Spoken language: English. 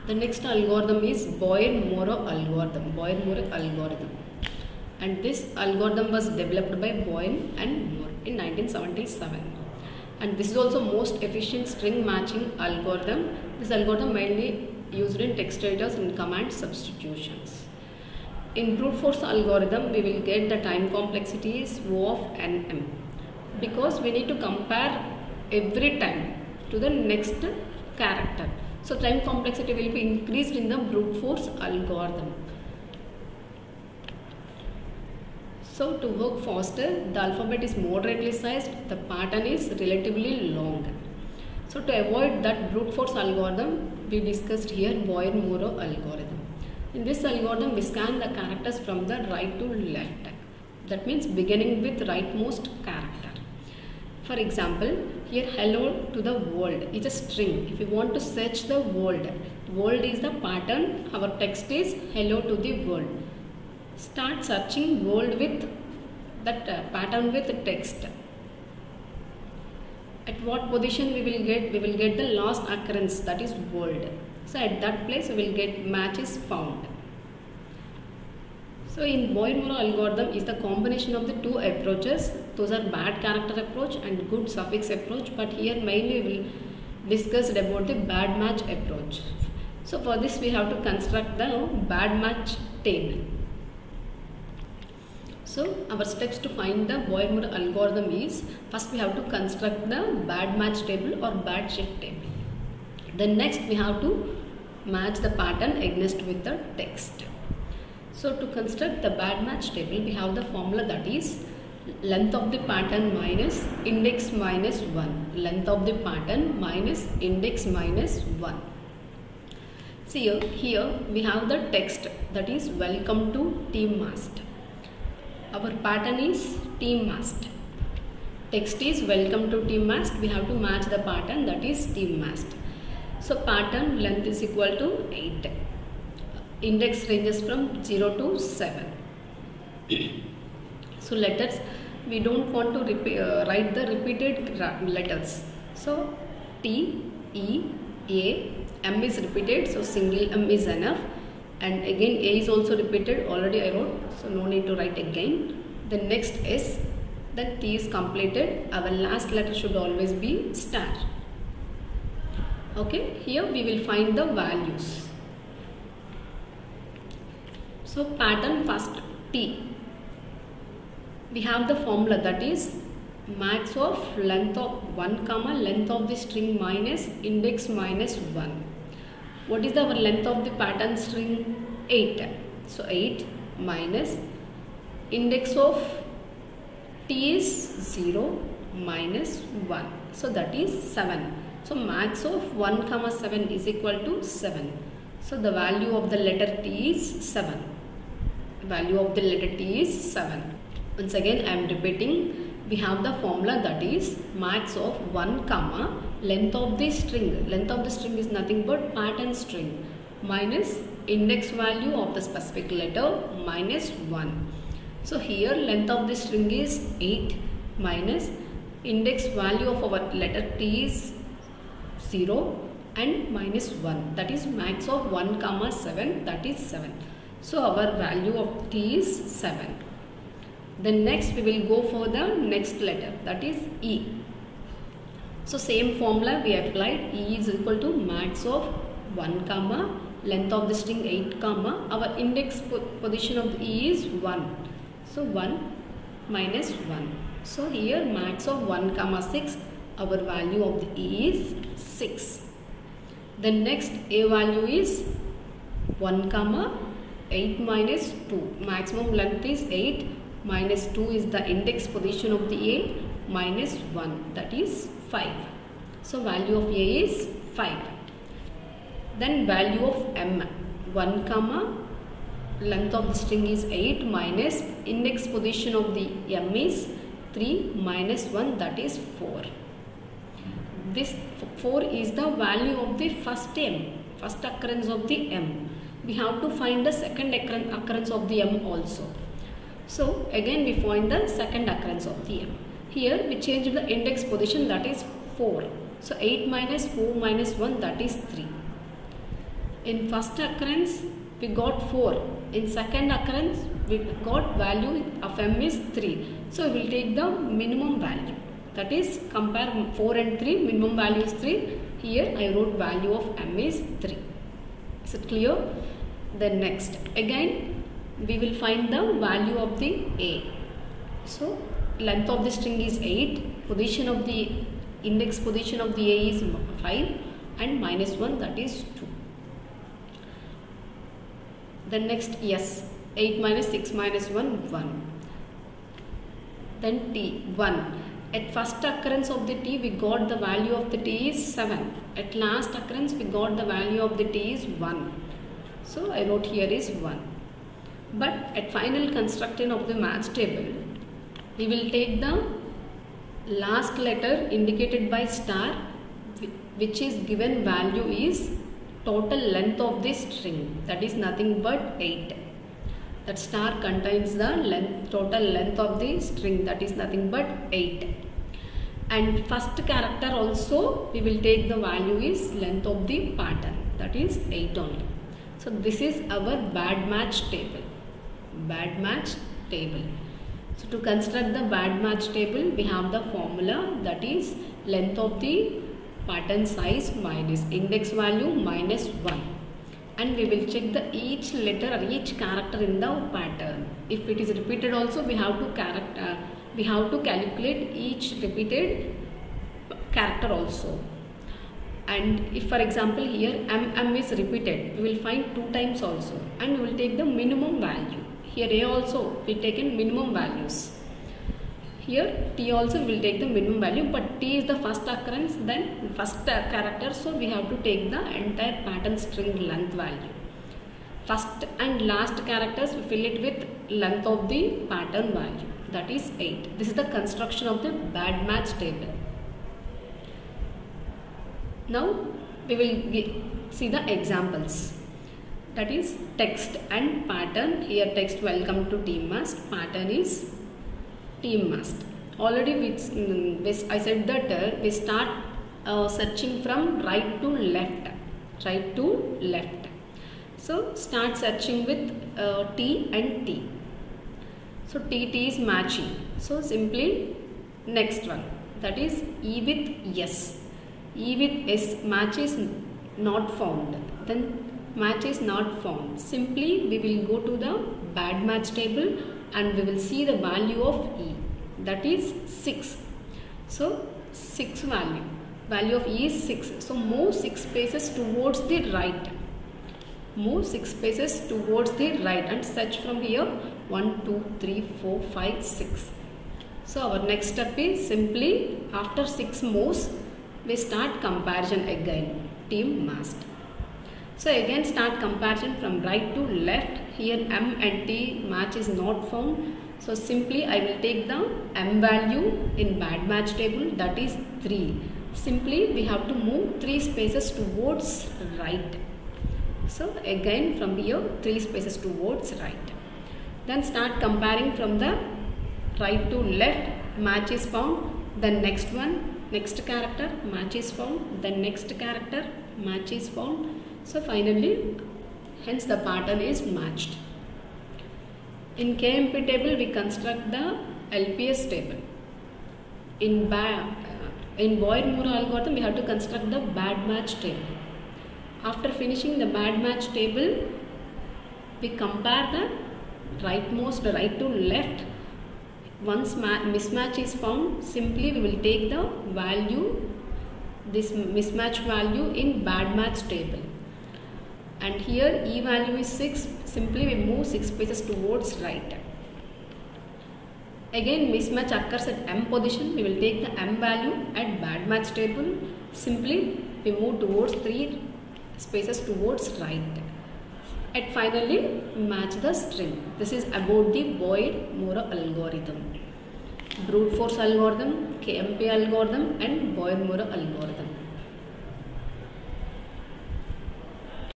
The next algorithm is Boyer-Morrow algorithm. And this algorithm was developed by Boyer and Moore in 1977. And this is also most efficient string matching algorithm. This algorithm mainly used in text editors and command substitutions. In brute force algorithm, we will get the time complexity is O of nm, because we need to compare every time to the next character. So time complexity will be increased in the brute force algorithm. So to work faster, the alphabet is moderately sized, the pattern is relatively long. So to avoid that brute force algorithm, we discussed here Boyer-Morrow algorithm. In this algorithm, we scan the characters from the right to left. That means beginning with rightmost character. For example, here hello to the world is a string. If you want to search the world is the pattern, our text is hello to the world. Start searching world with that pattern with text. At what position we will get? We will get the last occurrence, that is world. So at that place we will get match is found. So in Boyer-Morrow algorithm is the combination of the two approaches. Those are bad character approach and good suffix approach, but here mainly we will discuss about the bad match approach. So for this we have to construct the bad match table. So our steps to find the Boyer-Morrow algorithm is, first we have to construct the bad match table or bad shift table. Then next we have to match the pattern against with the text. So to construct the bad match table, we have the formula, that is length of the pattern minus index minus 1. Length of the pattern minus index minus 1. See here we have the text, that is welcome to team mast. Our pattern is team mast. Text is welcome to team mast. We have to match the pattern, that is team mast. So pattern length is equal to 8. Index ranges from 0 to 7. So letters, we don't want to write the repeated letters. So T, E, A, M is repeated, so single M is enough. And again A is also repeated, already I wrote, so no need to write again. Then next S, then T is completed. Our last letter should always be star. Okay, here we will find the values. So pattern first T. We have the formula, that is max of length of 1 comma length of the string minus index minus 1. What is our length of the pattern string? 8. So 8 minus index of T is 0 minus 1. So that is 7. So max of 1 comma 7 is equal to 7. So the value of the letter T is 7. Value of the letter T is 7. Once again I am repeating. We have the formula, that is max of 1 comma length of the string. Length of the string is nothing but pattern string minus index value of the specific letter minus 1. So here length of the string is 8 minus index value of our letter T is 0 and minus 1, that is max of 1 comma 7, that is 7. So our value of T is 7. Then next we will go for the next letter, that is E. So same formula we applied. E is equal to max of 1 comma length of the string 8 comma our index position of the E is 1. So 1 minus 1. So here max of 1 comma 6, our value of the E is 6. Then next A value is 1 comma 8 minus 2. Maximum length is 8 minus 2 is the index position of the A minus 1, that is 5. So value of A is 5. Then value of M, 1 comma length of the string is 8 minus index position of the M is 3 minus 1, that is 4. This 4 is the value of the first M, first occurrence of the M. We have to find the second occurrence of the M also. So again we find the second occurrence of the M. Here we change the index position, that is 4. So 8 minus 4 minus 1, that is 3. in first occurrence we got 4. In second occurrence we got value of m is 3. So we will take the minimum value. That is, compare 4 and 3, minimum value is 3. Here I wrote value of m is 3. Is it clear? Then next, again we will find the value of the a. So length of the string is 8, position of the index position of the a is 5 and minus 1, that is 2. Then next, yes, 8 minus 6 minus 1, 1. Then t, 1. At first occurrence of the t we got the value of the t is 7. At last occurrence we got the value of the t is 1. So I wrote here is 1. But at final construction of the match table, we will take the last letter indicated by star, which is given value is total length of the string, that is nothing but 8. That star contains the total length of the string, that is nothing but 8. And first character also we will take the value is length of the pattern, that is 8 only. So this is our bad match table. Bad match table. So to construct the bad match table, we have the formula, that is length of the pattern size minus index value minus 1. And we will check the each letter or each character in the pattern. If it is repeated also, we have to calculate each repeated character also. And if for example here m is repeated, we will find 2 times also, and we will take the minimum value. Here a also we taken minimum values. Here t also will take the minimum value, but t is the first occurrence, then first character, so we have to take the entire pattern string length value. First and last characters we fill it with length of the pattern value, that is 8. This is the construction of the bad match table. Now we will see the examples, that is text and pattern. Here text, welcome to TeamMast, pattern is TeamMast. Already I said that we start searching from right to left. So start searching with T and T. So T is matching. So simply next one, that is E with S. E with S, match is not found. Then match is not found. Simply we will go to the bad match table and we will see the value of E, that is 6. So 6 value of E is 6. So move 6 spaces towards the right. Move 6 spaces towards the right and search from here 1, 2, 3, 4, 5, 6. So our next step is simply after 6 moves we start comparison again, TeamMast. So again start comparison from right to left. Here m and t match is not found. So simply I will take the m value in bad match table, that is 3. Simply we have to move 3 spaces towards right. So again from here 3 spaces towards right. Then start comparing from the right to left, match is found. Then next one, next character, match is found. Then next character, match is found. So finally, hence the pattern is matched. In KMP table, we construct the LPS table. In Boyer-Moore algorithm, we have to construct the bad match table. After finishing the bad match table, we compare the rightmost right to left. Once mismatch is found, simply we will take the value, this mismatch value in bad match table. And here E value is 6, simply we move 6 spaces towards right. Again mismatch occurs at M position, we will take the M value at bad match table. Simply we move towards 3 spaces towards right. And finally match the string. This is about the Boyer-Moore algorithm. Brute force algorithm, KMP algorithm and Boyer-Moore algorithm.